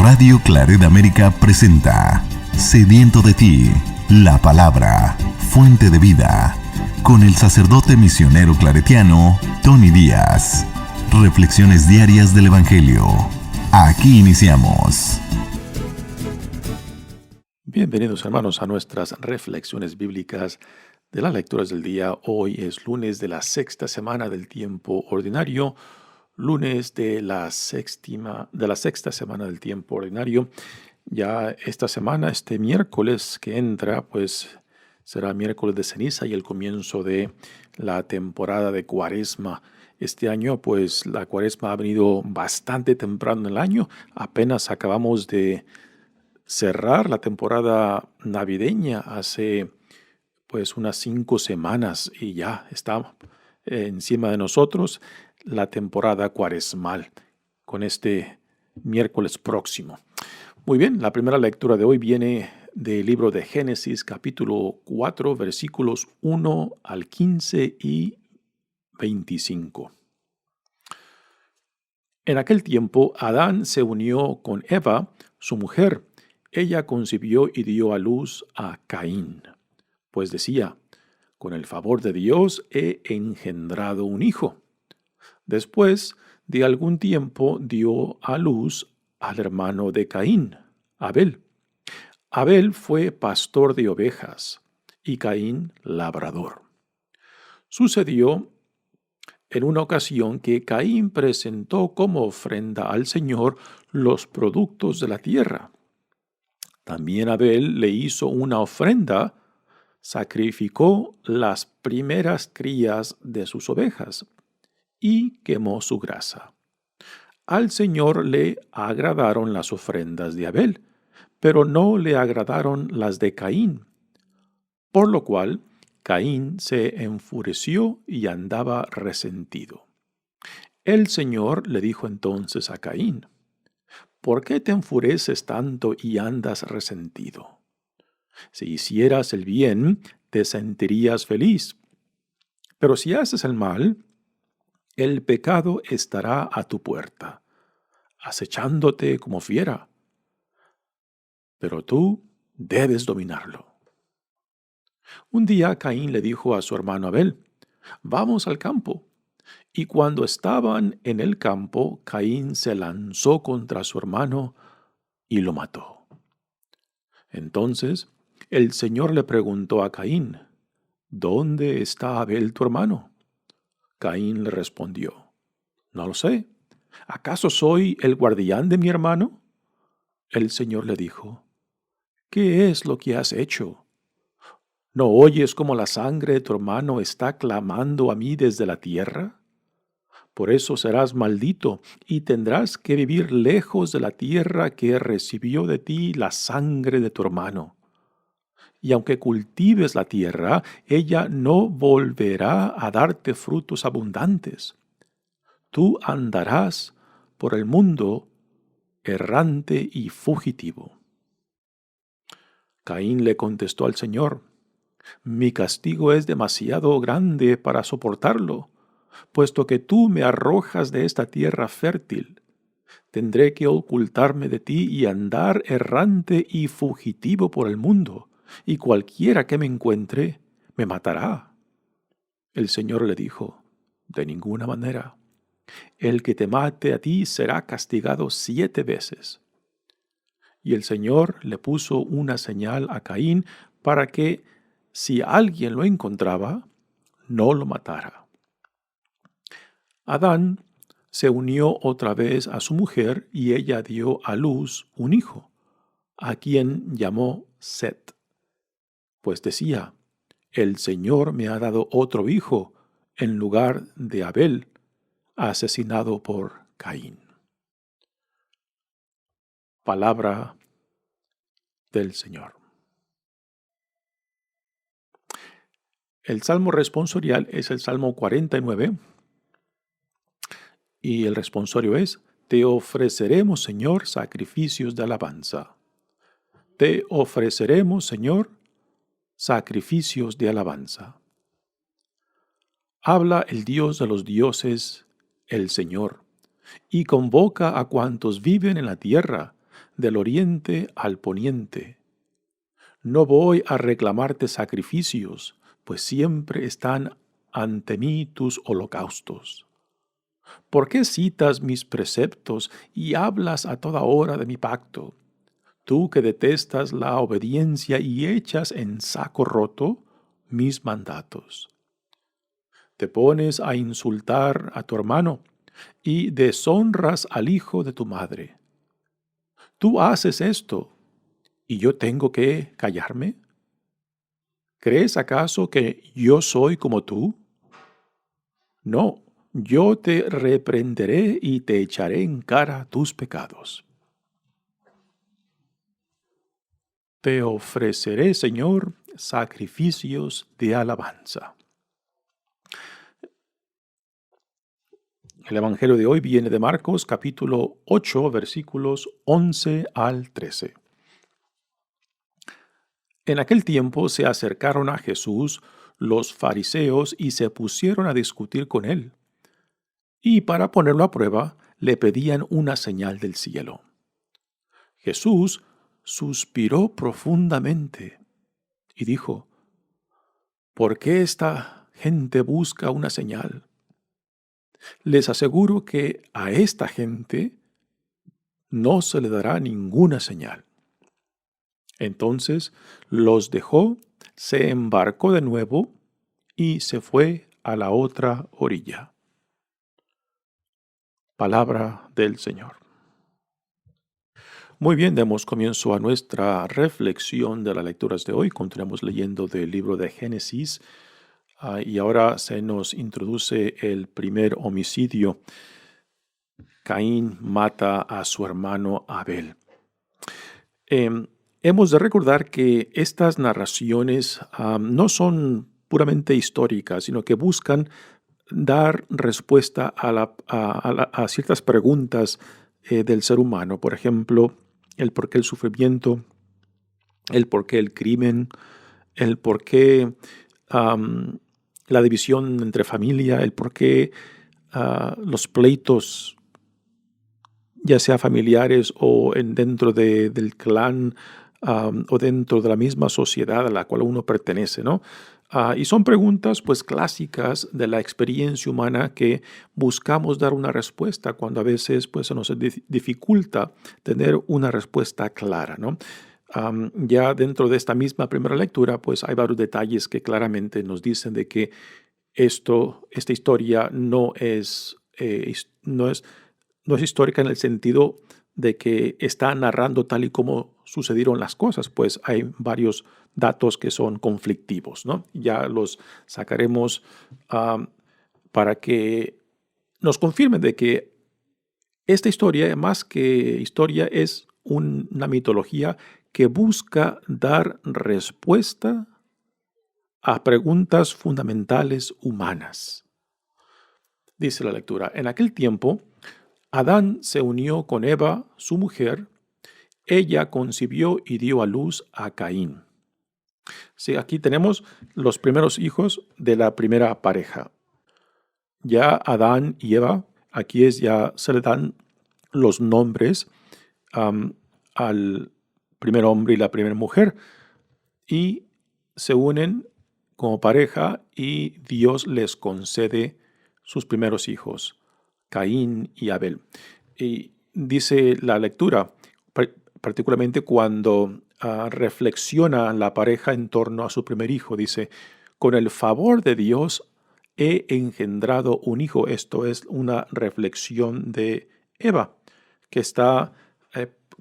Radio Claret América presenta Sediento de ti, la palabra, fuente de vida, con el sacerdote misionero claretiano Tony Díaz. Reflexiones diarias del Evangelio. Aquí iniciamos. Bienvenidos, hermanos, a nuestras reflexiones bíblicas de las lecturas del día. Hoy es lunes de la sexta semana del tiempo ordinario, lunes de la sexta semana del tiempo ordinario. Ya esta semana, este miércoles que entra, pues será miércoles de ceniza y el comienzo de la temporada de Cuaresma. Este año, pues la Cuaresma ha venido bastante temprano en el año. Apenas acabamos de cerrar la temporada navideña hace pues unas 5 semanas y ya está encima de nosotros la temporada cuaresmal con este miércoles próximo. Muy bien, la primera lectura de hoy viene del libro de Génesis, capítulo 4, versículos 1 al 15 y 25. En aquel tiempo, Adán se unió con Eva, su mujer. Ella concibió y dio a luz a Caín, pues decía: con el favor de Dios he engendrado un hijo. Después de algún tiempo dio a luz al hermano de Caín, Abel. Abel fue pastor de ovejas y Caín labrador. Sucedió en una ocasión que Caín presentó como ofrenda al Señor los productos de la tierra. También Abel le hizo una ofrenda, sacrificó las primeras crías de sus ovejas y quemó su grasa. Al Señor le agradaron las ofrendas de Abel, pero no le agradaron las de Caín, por lo cual Caín se enfureció y andaba resentido. El Señor le dijo entonces a Caín: ¿por qué te enfureces tanto y andas resentido? Si hicieras el bien, te sentirías feliz. Pero si haces el mal, el pecado estará a tu puerta, acechándote como fiera. Pero tú debes dominarlo. Un día Caín le dijo a su hermano Abel: vamos al campo. Y cuando estaban en el campo, Caín se lanzó contra su hermano y lo mató. Entonces el Señor le preguntó a Caín: ¿dónde está Abel tu hermano? Caín le respondió: no lo sé. ¿Acaso soy el guardián de mi hermano? El Señor le dijo: ¿qué es lo que has hecho? ¿No oyes cómo la sangre de tu hermano está clamando a mí desde la tierra? Por eso serás maldito y tendrás que vivir lejos de la tierra que recibió de ti la sangre de tu hermano. Y aunque cultives la tierra, ella no volverá a darte frutos abundantes. Tú andarás por el mundo errante y fugitivo. Caín le contestó al Señor: mi castigo es demasiado grande para soportarlo, puesto que tú me arrojas de esta tierra fértil. Tendré que ocultarme de ti y andar errante y fugitivo por el mundo, y cualquiera que me encuentre me matará. El Señor le dijo: de ninguna manera. El que te mate a ti será castigado 7 veces. Y el Señor le puso una señal a Caín para que, si alguien lo encontraba, no lo matara. Adán se unió otra vez a su mujer y ella dio a luz un hijo, a quien llamó Set, pues decía: el Señor me ha dado otro hijo en lugar de Abel, asesinado por Caín. Palabra del Señor. El salmo responsorial es el Salmo 49 y el responsorio es: te ofreceremos, Señor, sacrificios de alabanza. Te ofreceremos, Señor, sacrificios de alabanza. Habla el Dios de los dioses, el Señor, y convoca a cuantos viven en la tierra, del oriente al poniente. No voy a reclamarte sacrificios, pues siempre están ante mí tus holocaustos. ¿Por qué citas mis preceptos y hablas a toda hora de mi pacto? Tú que detestas la obediencia y echas en saco roto mis mandatos. Te pones a insultar a tu hermano y deshonras al hijo de tu madre. ¿Tú haces esto y yo tengo que callarme? ¿Crees acaso que yo soy como tú? No, yo te reprenderé y te echaré en cara tus pecados. Te ofreceré, Señor, sacrificios de alabanza. El Evangelio de hoy viene de Marcos, capítulo 8, versículos 11 al 13. En aquel tiempo se acercaron a Jesús los fariseos y se pusieron a discutir con él. Y para ponerlo a prueba, le pedían una señal del cielo. Jesús suspiró profundamente y dijo: ¿Por qué esta gente busca una señal? Les aseguro que a esta gente no se le dará ninguna señal. Entonces los dejó, se embarcó de nuevo y se fue a la otra orilla. Palabra del Señor. Muy bien, demos comienzo a nuestra reflexión de las lecturas de hoy. Continuamos leyendo del libro de Génesis y ahora se nos introduce el primer homicidio. Caín mata a su hermano Abel. Hemos de recordar que estas narraciones no son puramente históricas, sino que buscan dar respuesta a ciertas preguntas del ser humano. Por ejemplo, el por qué el sufrimiento, el por qué el crimen, el por qué la división entre familia, el por qué los pleitos, ya sea familiares o dentro del clan o dentro de la misma sociedad a la cual uno pertenece, ¿no? Y son preguntas pues clásicas de la experiencia humana que buscamos dar una respuesta cuando a veces pues se nos dificulta tener una respuesta clara, ¿no? Ya dentro de esta misma primera lectura pues hay varios detalles que claramente nos dicen de que esta historia no es histórica en el sentido de que está narrando tal y como sucedieron las cosas, pues hay varios datos que son conflictivos, ¿no? Ya los sacaremos para que nos confirmen de que esta historia, más que historia, es una mitología que busca dar respuesta a preguntas fundamentales humanas. Dice la lectura: en aquel tiempo, Adán se unió con Eva, su mujer. Ella concibió y dio a luz a Caín. Sí, aquí tenemos los primeros hijos de la primera pareja. Ya Adán y Eva, ya se le dan los nombres al primer hombre y la primera mujer y se unen como pareja y Dios les concede sus primeros hijos, Caín y Abel. Y dice la lectura, particularmente cuando reflexiona la pareja en torno a su primer hijo, dice: con el favor de Dios he engendrado un hijo. Esto es una reflexión de Eva, que está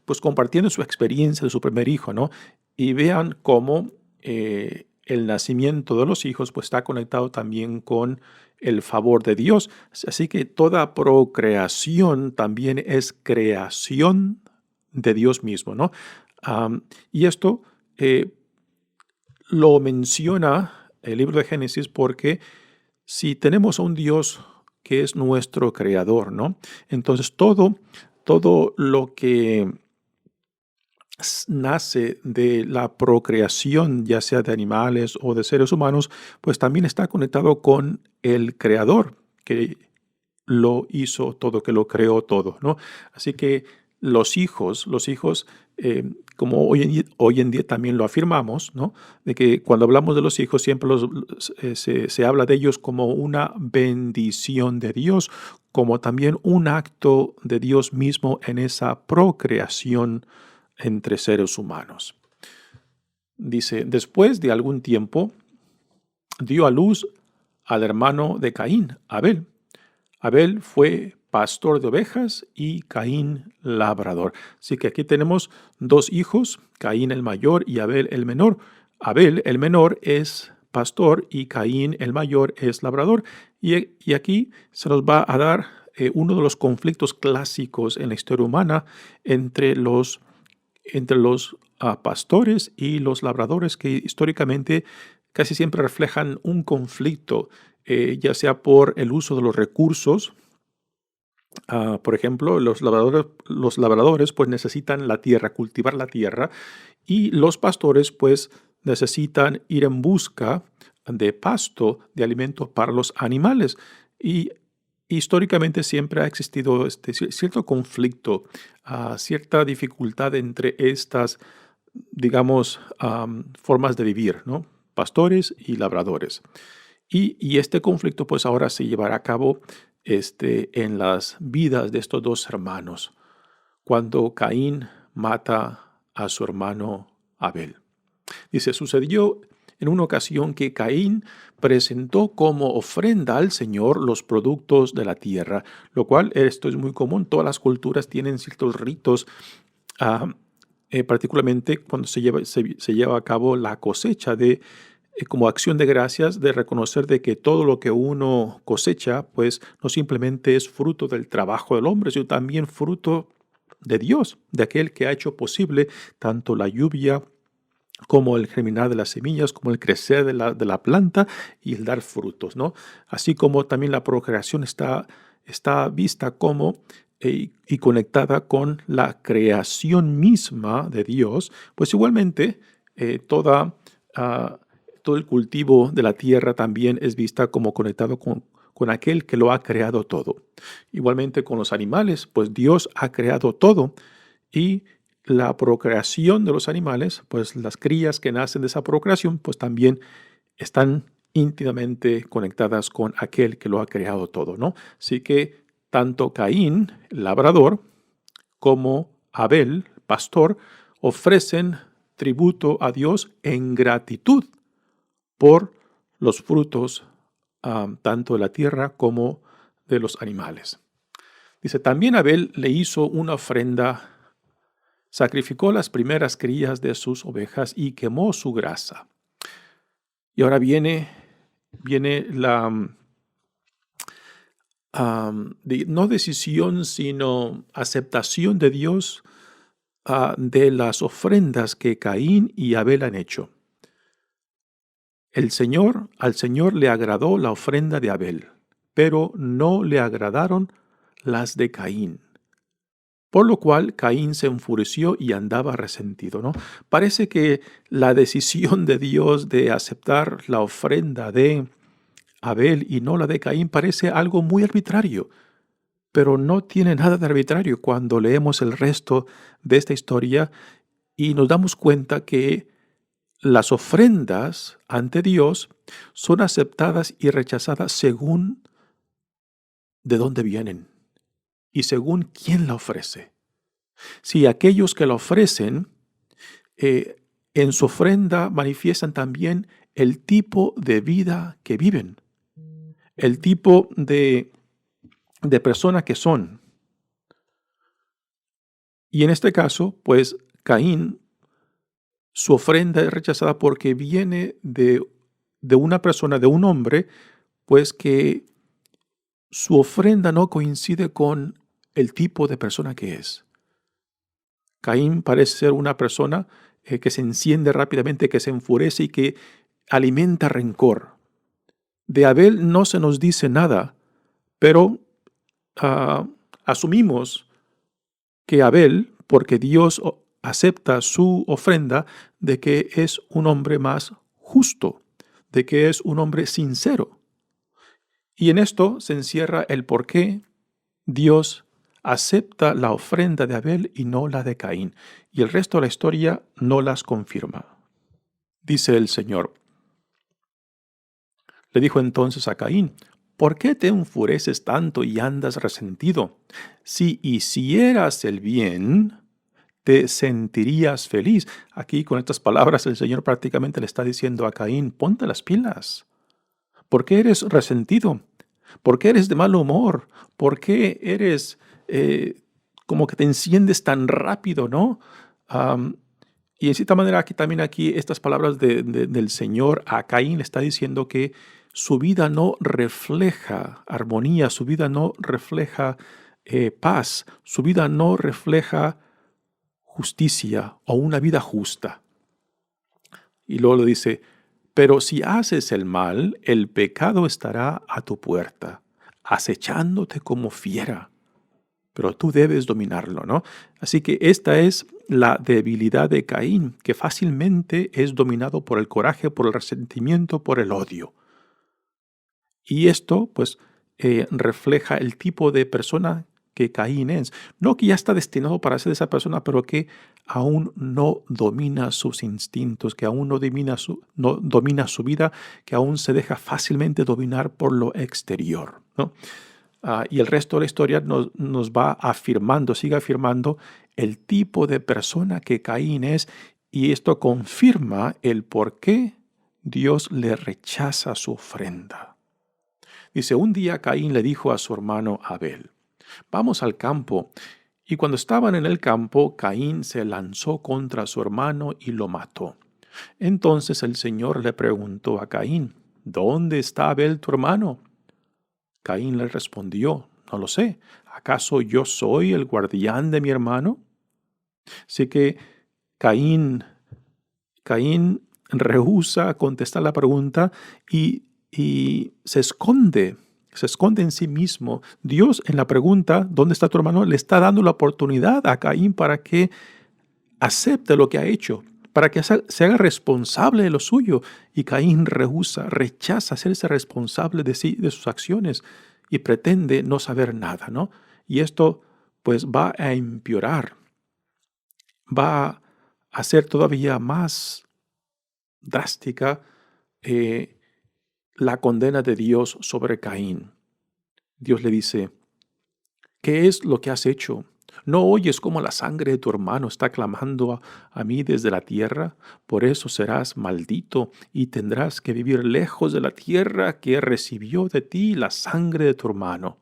pues compartiendo su experiencia de su primer hijo, ¿no? Y vean cómo el nacimiento de los hijos pues está conectado también con el favor de Dios. Así que toda procreación también es creación de Dios mismo, ¿no? Y esto lo menciona el libro de Génesis porque si tenemos a un Dios que es nuestro creador, ¿no? Entonces todo lo que nace de la procreación, ya sea de animales o de seres humanos, pues también está conectado con el creador que lo hizo todo, que lo creó todo, ¿no? Así que los hijos, como hoy en día también lo afirmamos, ¿no? De que cuando hablamos de los hijos siempre se habla de ellos como una bendición de Dios, como también un acto de Dios mismo en esa procreación entre seres humanos. Dice, después de algún tiempo, dio a luz al hermano de Caín, Abel. Abel fue pastor de ovejas y Caín labrador. Así que aquí tenemos dos hijos, Caín el mayor y Abel el menor. Abel el menor es pastor y Caín el mayor es labrador. Y aquí se nos va a dar uno de los conflictos clásicos en la historia humana entre los pastores y los labradores, que históricamente casi siempre reflejan un conflicto, ya sea por el uso de los recursos. Por ejemplo, los labradores pues necesitan la tierra, cultivar la tierra, y los pastores pues necesitan ir en busca de pasto, de alimento para los animales. Y históricamente siempre ha existido cierto conflicto, cierta dificultad entre estas, digamos, formas de vivir, ¿no? Pastores y labradores. Y este conflicto pues ahora se llevará a cabo en las vidas de estos dos hermanos, cuando Caín mata a su hermano Abel. Dice, sucedió en una ocasión que Caín presentó como ofrenda al Señor los productos de la tierra, lo cual esto es muy común. Todas las culturas tienen ciertos ritos, particularmente cuando se lleva a cabo la cosecha como acción de gracias, de reconocer de que todo lo que uno cosecha, pues no simplemente es fruto del trabajo del hombre, sino también fruto de Dios, de aquel que ha hecho posible tanto la lluvia como el germinar de las semillas, como el crecer de la planta y el dar frutos, ¿no? Así como también la procreación está vista como y conectada con la creación misma de Dios, pues igualmente todo el cultivo de la tierra también es vista como conectado con aquel que lo ha creado todo. Igualmente con los animales, pues Dios ha creado todo, y la procreación de los animales, pues las crías que nacen de esa procreación, pues también están íntimamente conectadas con aquel que lo ha creado todo, ¿no? Así que tanto Caín, labrador, como Abel, pastor, ofrecen tributo a Dios en gratitud por los frutos tanto de la tierra como de los animales. Dice, también Abel le hizo una ofrenda, sacrificó las primeras crías de sus ovejas y quemó su grasa. Y ahora viene la no decisión, sino aceptación de Dios de las ofrendas que Caín y Abel han hecho. Al Señor le agradó la ofrenda de Abel, pero no le agradaron las de Caín. Por lo cual Caín se enfureció y andaba resentido, ¿no? Parece que la decisión de Dios de aceptar la ofrenda de Abel y no la de Caín parece algo muy arbitrario, pero no tiene nada de arbitrario cuando leemos el resto de esta historia y nos damos cuenta que las ofrendas ante Dios son aceptadas y rechazadas según de dónde vienen y según quién la ofrece. Si aquellos que la ofrecen en su ofrenda manifiestan también el tipo de vida que viven, el tipo de persona que son. Y en este caso, pues Caín, su ofrenda es rechazada porque viene de una persona, de un hombre, pues que su ofrenda no coincide con el tipo de persona que es. Caín parece ser una persona que se enciende rápidamente, que se enfurece y que alimenta rencor. De Abel no se nos dice nada, pero asumimos que Abel, porque Dios acepta su ofrenda, de que es un hombre más justo, de que es un hombre sincero. Y en esto se encierra el por qué Dios acepta la ofrenda de Abel y no la de Caín. Y el resto de la historia no las confirma. Dice el Señor. Le dijo entonces a Caín: ¿por qué te enfureces tanto y andas resentido? Si hicieras el bien, te sentirías feliz. Aquí con estas palabras el Señor prácticamente le está diciendo a Caín: ponte las pilas. ¿Por qué eres resentido? ¿Por qué eres de mal humor? ¿Por qué eres como que te enciendes tan rápido, no? Y en cierta manera aquí estas palabras del Señor a Caín le está diciendo que su vida no refleja armonía, su vida no refleja paz, su vida no refleja justicia o una vida justa. Y luego le dice: pero si haces el mal, el pecado estará a tu puerta, acechándote como fiera. Pero tú debes dominarlo, ¿no? Así que esta es la debilidad de Caín, que fácilmente es dominado por el coraje, por el resentimiento, por el odio. Y esto, pues, refleja el tipo de persona que Caín es. No que ya está destinado para ser esa persona, pero que aún no domina sus instintos, que aún no domina su vida, que aún se deja fácilmente dominar por lo exterior, ¿no? Y el resto de la historia nos va afirmando, sigue afirmando el tipo de persona que Caín es, y esto confirma el por qué Dios le rechaza su ofrenda. Dice: un día Caín le dijo a su hermano Abel: vamos al campo. Y cuando estaban en el campo, Caín se lanzó contra su hermano y lo mató. Entonces el Señor le preguntó a Caín: ¿dónde está Abel tu hermano? Caín le respondió: no lo sé. ¿Acaso yo soy el guardián de mi hermano? Así que Caín rehúsa contestar la pregunta y se esconde en sí mismo. Dios, en la pregunta, ¿dónde está tu hermano?, le está dando la oportunidad a Caín para que acepte lo que ha hecho, para que se haga responsable de lo suyo. Y Caín rechaza hacerse responsable de sí, de sus acciones, y pretende no saber nada, ¿no? Y esto, pues, va a empeorar, va a ser todavía más drástica la condena de Dios sobre Caín. Dios le dice: ¿qué es lo que has hecho? ¿No oyes cómo la sangre de tu hermano está clamando a mí desde la tierra? Por eso serás maldito y tendrás que vivir lejos de la tierra que recibió de ti la sangre de tu hermano.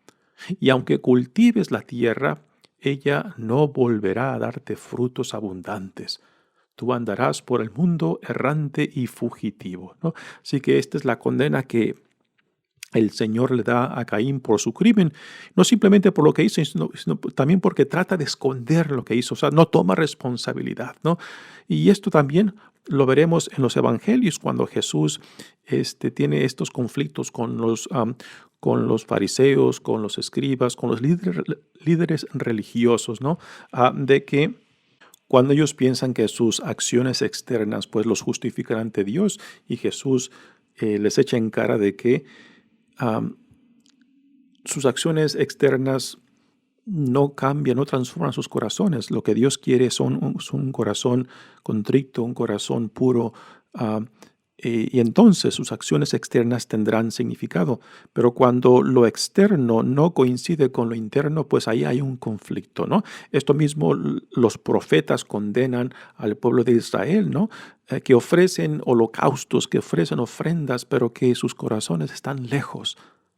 Y aunque cultives la tierra, ella no volverá a darte frutos abundantes. Tú andarás por el mundo errante y fugitivo, ¿no? Así que esta es la condena que el Señor le da a Caín por su crimen, no simplemente por lo que hizo, sino también porque trata de esconder lo que hizo, o sea, no toma responsabilidad, ¿no? Y esto también lo veremos en los evangelios, cuando Jesús tiene estos conflictos con los fariseos, con los escribas, con los líderes religiosos, ¿no? De que cuando ellos piensan que sus acciones externas pues los justifican ante Dios, y Jesús les echa en cara de que sus acciones externas no cambian, no transforman sus corazones. Lo que Dios quiere es un corazón contrito, un corazón puro, y entonces sus acciones externas tendrán significado. Pero cuando lo externo no coincide con lo interno, pues ahí hay un conflicto, ¿no? Esto mismo los profetas condenan al pueblo de Israel, ¿no? Que ofrecen holocaustos, que ofrecen ofrendas, pero que sus corazones están lejos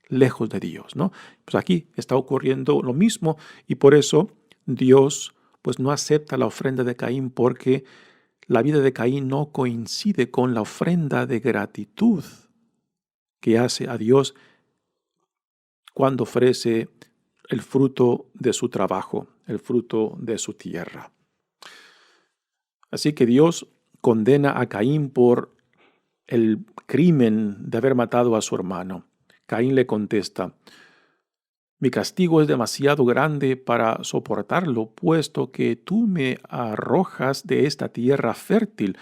de Dios, ¿no? Pues aquí está ocurriendo lo mismo, y por eso Dios pues no acepta la ofrenda de Caín, porque la vida de Caín no coincide con la ofrenda de gratitud que hace a Dios cuando ofrece el fruto de su trabajo, el fruto de su tierra. Así que Dios condena a Caín por el crimen de haber matado a su hermano. Caín le contesta: mi castigo es demasiado grande para soportarlo, puesto que tú me arrojas de esta tierra fértil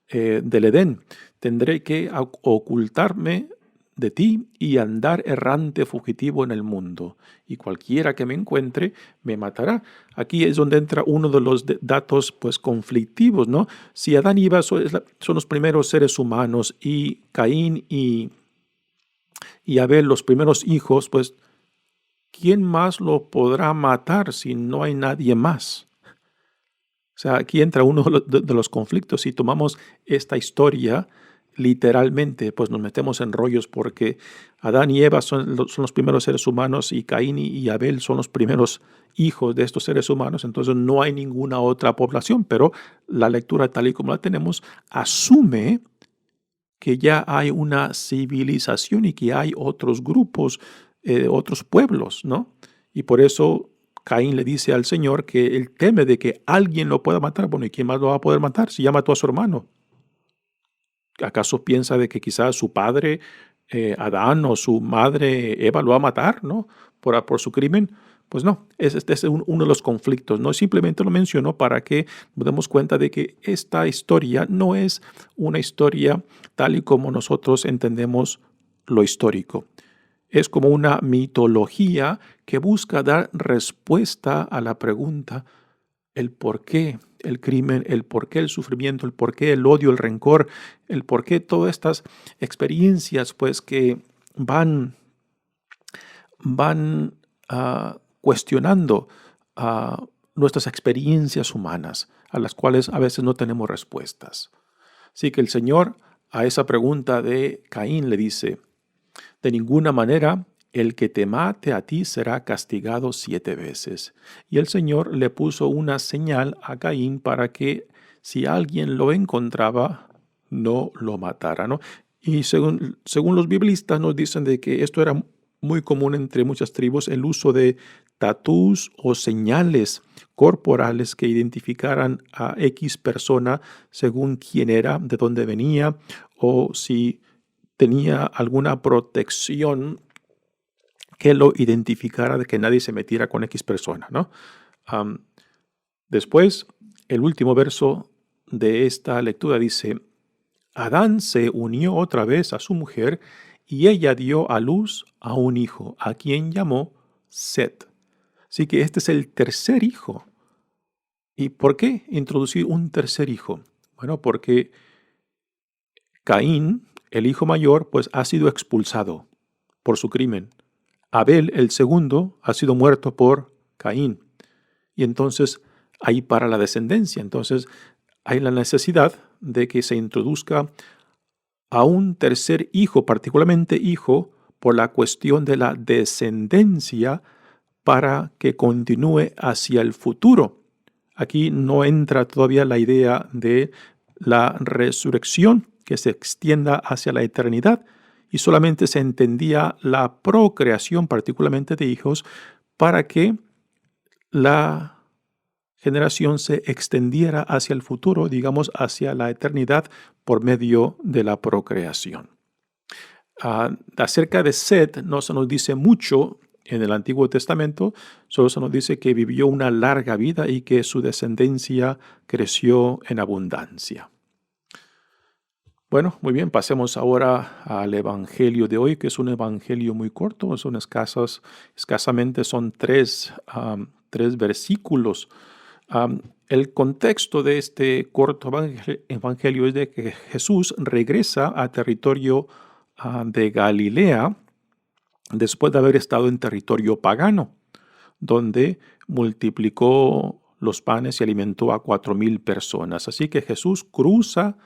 del Edén. Tendré que ocultarme de ti y andar errante fugitivo en el mundo, y cualquiera que me encuentre me matará. Aquí es donde entra uno de los datos pues conflictivos, ¿no? Si Adán y Eva son los primeros seres humanos y Caín y Abel los primeros hijos, pues ¿quién más lo podrá matar si no hay nadie más? O sea, aquí entra uno de los conflictos. Si tomamos esta historia literalmente, pues nos metemos en rollos porque Adán y Eva son los primeros seres humanos y Caín y Abel son los primeros hijos de estos seres humanos. Entonces no hay ninguna otra población, pero la lectura tal y como la tenemos asume que ya hay una civilización y que hay otros grupos, otros pueblos, ¿no? Y por eso Caín le dice al Señor que él teme de que alguien lo pueda matar. Bueno, ¿y quién más lo va a poder matar si ya mató a su hermano? ¿Acaso piensa de que quizás su padre Adán o su madre Eva lo va a matar, ¿no? Por su crimen? Pues no, este es uno de los conflictos, ¿no? Simplemente lo menciono para que nos demos cuenta de que esta historia no es una historia tal y como nosotros entendemos lo histórico. Es como una mitología que busca dar respuesta a la pregunta, el por qué el crimen, el por qué el sufrimiento, el por qué el odio, el rencor, el por qué todas estas experiencias pues que van cuestionando nuestras experiencias humanas, a las cuales a veces no tenemos respuestas. Así que el Señor a esa pregunta de Caín le dice, de ninguna manera el que te mate a ti será castigado 7 veces. Y el Señor le puso una señal a Caín para que si alguien lo encontraba, no lo matara, ¿no? Y según los biblistas nos dicen de que esto era muy común entre muchas tribus, el uso de tatús o señales corporales que identificaran a X persona según quién era, de dónde venía, o si tenía alguna protección que lo identificara de que nadie se metiera con X persona, ¿no? Después, el último verso de esta lectura dice, Adán se unió otra vez a su mujer y ella dio a luz a un hijo, a quien llamó Set. Así que este es el tercer hijo. ¿Y por qué introducir un tercer hijo? Bueno, porque Caín, el hijo mayor, pues ha sido expulsado por su crimen. Abel, el segundo, ha sido muerto por Caín. Y entonces ahí para la descendencia. Entonces hay la necesidad de que se introduzca a un tercer hijo, particularmente hijo, por la cuestión de la descendencia para que continúe hacia el futuro. Aquí no entra todavía la idea de la resurrección que se extienda hacia la eternidad y solamente se entendía la procreación, particularmente de hijos, para que la generación se extendiera hacia el futuro, digamos, hacia la eternidad por medio de la procreación. Acerca de Set no se nos dice mucho en el Antiguo Testamento, solo se nos dice que vivió una larga vida y que su descendencia creció en abundancia. Bueno, muy bien, pasemos ahora al Evangelio de hoy, que es un Evangelio muy corto, son escasamente son tres versículos. El contexto de este corto evangelio es de que Jesús regresa a territorio de Galilea después de haber estado en territorio pagano, donde multiplicó los panes y alimentó a 4,000 personas. Así que Jesús cruza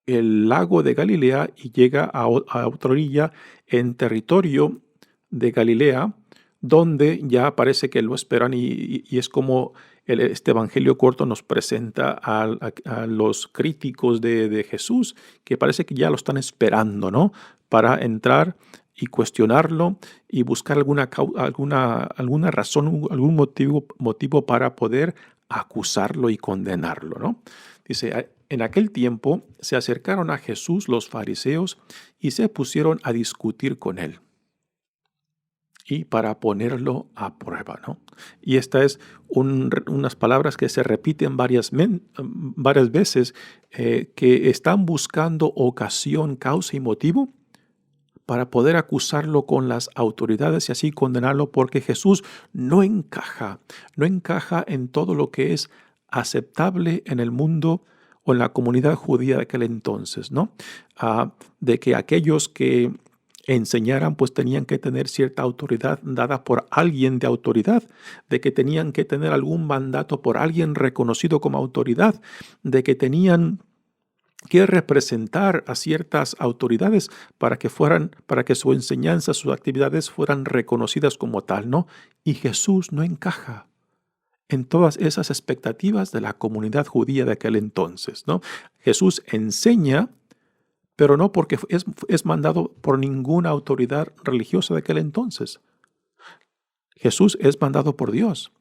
el lago de Galilea y llega a otra orilla en territorio de Galilea, donde ya parece que lo esperan y es como este evangelio corto nos presenta a los críticos de Jesús, que parece que ya lo están esperando, ¿no? Para entrar y cuestionarlo y buscar alguna razón, algún motivo para poder acusarlo y condenarlo, ¿no? Dice, en aquel tiempo se acercaron a Jesús los fariseos y se pusieron a discutir con él. Y para ponerlo a prueba, ¿no? Y esta es unas palabras que se repiten varias veces, que están buscando ocasión, causa y motivo para poder acusarlo con las autoridades y así condenarlo, porque Jesús no encaja en todo lo que es aceptable en el mundo o en la comunidad judía de aquel entonces, ¿no? De que aquellos que enseñaran pues tenían que tener cierta autoridad dada por alguien de autoridad, de que tenían que tener algún mandato por alguien reconocido como autoridad, de que tenían que representar a ciertas autoridades para que su enseñanza, sus actividades fueran reconocidas como tal, ¿no? Y Jesús no encaja en todas esas expectativas de la comunidad judía de aquel entonces, ¿no? Jesús enseña, pero no porque es mandado por ninguna autoridad religiosa de aquel entonces. Jesús es mandado por Dios.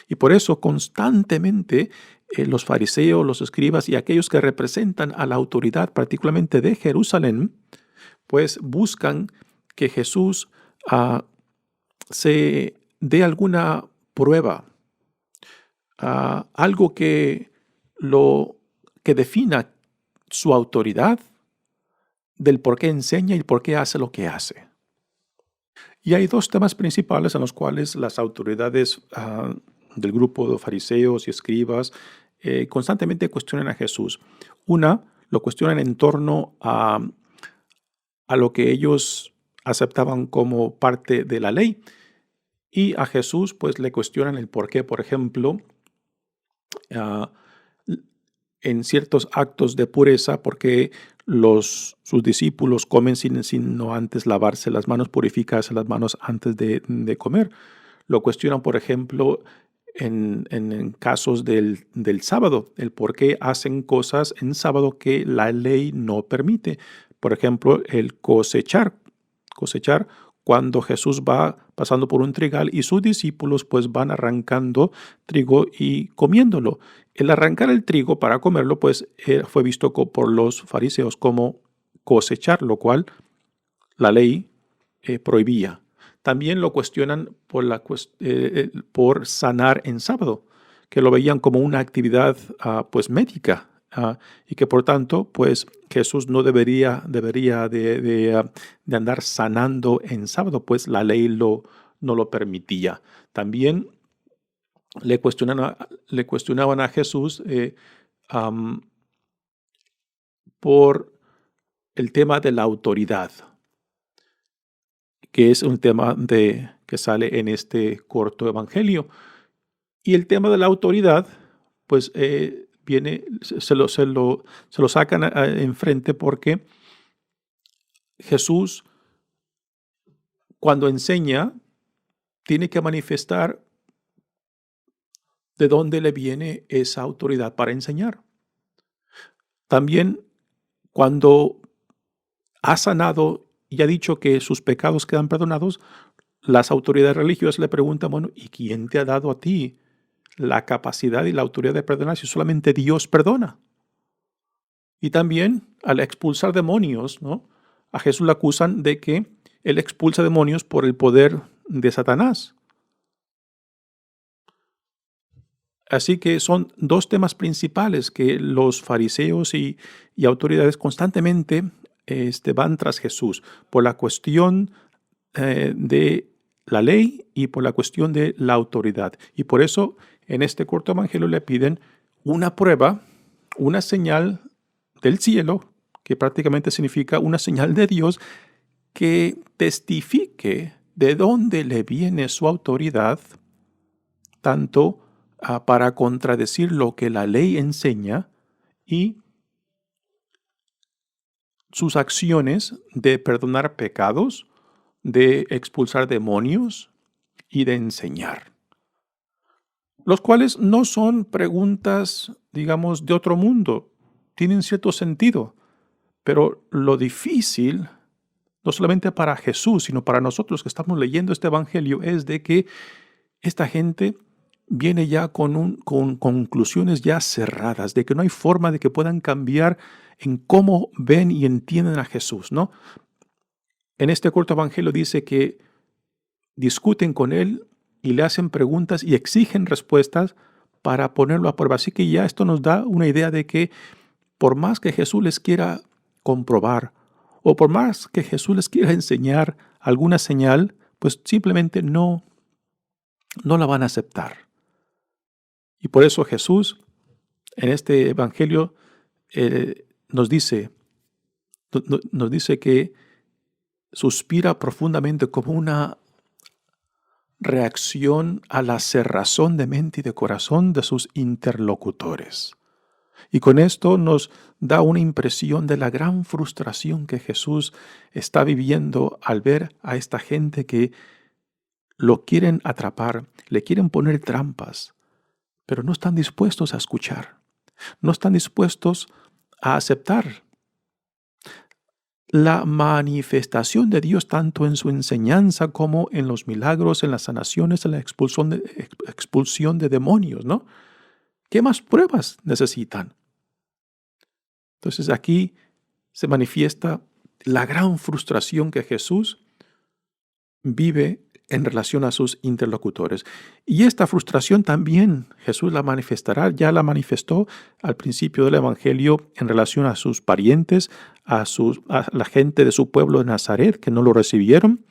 Y por eso constantemente los fariseos, los escribas y aquellos que representan a la autoridad, particularmente de Jerusalén, pues buscan que Jesús se dé alguna prueba, algo que defina su autoridad, del por qué enseña y por qué hace lo que hace. Y hay dos temas principales en los cuales las autoridades del grupo de fariseos y escribas constantemente cuestionan a Jesús. Una, lo cuestionan en torno a lo que ellos aceptaban como parte de la ley. Y a Jesús pues le cuestionan el por qué, por ejemplo, en ciertos actos de pureza, porque sus discípulos comen sin no antes lavarse las manos, purificarse las manos antes de comer. Lo cuestionan, por ejemplo, en casos del sábado, el por qué hacen cosas en sábado que la ley no permite. Por ejemplo, el cosechar cuando Jesús va pasando por un trigal y sus discípulos pues van arrancando trigo y comiéndolo. El arrancar el trigo para comerlo pues fue visto por los fariseos como cosechar, lo cual la ley prohibía. También lo cuestionan por sanar en sábado, que lo veían como una actividad pues médica y que por tanto pues Jesús no debería de andar sanando en sábado, pues la ley no lo permitía. También le cuestionaban a Jesús por el tema de la autoridad, que es un tema que sale en este corto evangelio. Y el tema de la autoridad, pues se lo sacan enfrente porque Jesús, cuando enseña, tiene que manifestar de dónde le viene esa autoridad para enseñar. También, cuando ha sanado y ha dicho que sus pecados quedan perdonados, las autoridades religiosas le preguntan, bueno, ¿y quién te ha dado a ti la capacidad y la autoridad de perdonar si solamente Dios perdona? Y también al expulsar demonios, ¿no? A Jesús le acusan de que él expulsa demonios por el poder de Satanás. Así que son dos temas principales que los fariseos y autoridades constantemente van tras Jesús, por la cuestión de la ley y por la cuestión de la autoridad. Y por eso en este corto evangelio le piden una prueba, una señal del cielo, que prácticamente significa una señal de Dios que testifique de dónde le viene su autoridad, tanto para contradecir lo que la ley enseña y sus acciones de perdonar pecados, de expulsar demonios y de enseñar. Los cuales no son preguntas, digamos, de otro mundo. Tienen cierto sentido, pero lo difícil, no solamente para Jesús, sino para nosotros que estamos leyendo este evangelio, es de que esta gente viene ya con conclusiones ya cerradas, de que no hay forma de que puedan cambiar en cómo ven y entienden a Jesús, ¿no? En este corto evangelio dice que discuten con él y le hacen preguntas y exigen respuestas para ponerlo a prueba. Así que ya esto nos da una idea de que por más que Jesús les quiera comprobar o por más que Jesús les quiera enseñar alguna señal, pues simplemente no la van a aceptar. Y por eso Jesús en este evangelio nos dice que suspira profundamente como una reacción a la cerrazón de mente y de corazón de sus interlocutores. Y con esto nos da una impresión de la gran frustración que Jesús está viviendo al ver a esta gente que lo quieren atrapar, le quieren poner trampas, pero no están dispuestos a escuchar, no están dispuestos a aceptar la manifestación de Dios tanto en su enseñanza como en los milagros, en las sanaciones, en la expulsión de demonios, ¿no? ¿Qué más pruebas necesitan? Entonces aquí se manifiesta la gran frustración que Jesús vive en relación a sus interlocutores. Y esta frustración también Jesús la manifestará, ya la manifestó al principio del Evangelio en relación a sus parientes, a la gente de su pueblo de Nazaret que no lo recibieron.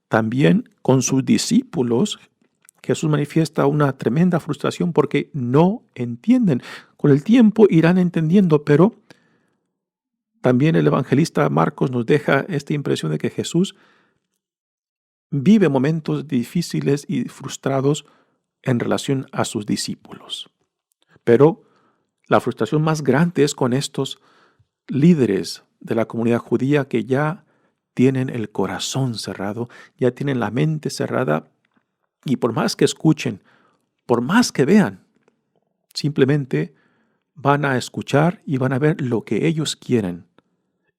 También con sus discípulos Jesús manifiesta una tremenda frustración porque no entienden. Con el tiempo irán entendiendo, pero también el evangelista Marcos nos deja esta impresión de que Jesús vive momentos difíciles y frustrados en relación a sus discípulos. Pero la frustración más grande es con estos líderes de la comunidad judía que ya tienen el corazón cerrado, ya tienen la mente cerrada y por más que escuchen, por más que vean, simplemente van a escuchar y van a ver lo que ellos quieren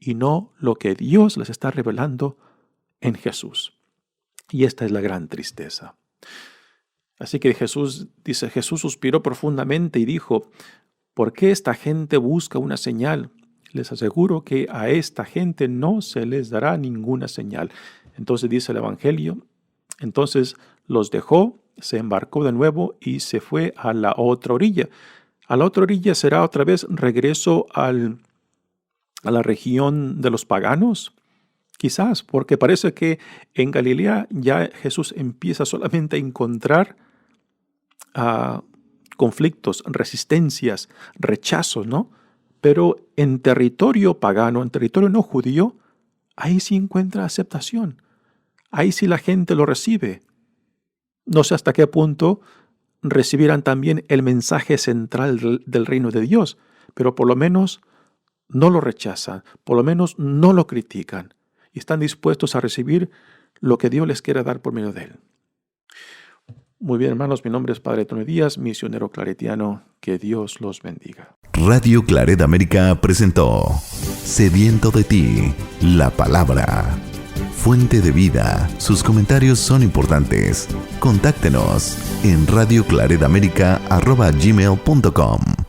y no lo que Dios les está revelando en Jesús. Y esta es la gran tristeza. Así que Jesús suspiró profundamente y dijo, ¿por qué esta gente busca una señal? Les aseguro que a esta gente no se les dará ninguna señal. Entonces dice el Evangelio, entonces los dejó, se embarcó de nuevo y se fue a la otra orilla. A la otra orilla será otra vez regreso a la región de los paganos. Quizás, porque parece que en Galilea ya Jesús empieza solamente a encontrar conflictos, resistencias, rechazos, ¿no? Pero en territorio pagano, en territorio no judío, ahí sí encuentra aceptación. Ahí sí la gente lo recibe. No sé hasta qué punto recibirán también el mensaje central del reino de Dios, pero por lo menos no lo rechazan, por lo menos no lo critican y están dispuestos a recibir lo que Dios les quiere dar por medio de él. Muy bien, hermanos, mi nombre es Padre Tony Díaz, misionero claretiano. Que Dios los bendiga. Radio Claret América presentó Sediento de ti, la palabra. Fuente de vida. Sus comentarios son importantes. Contáctenos en radioclaretamerica@gmail.com.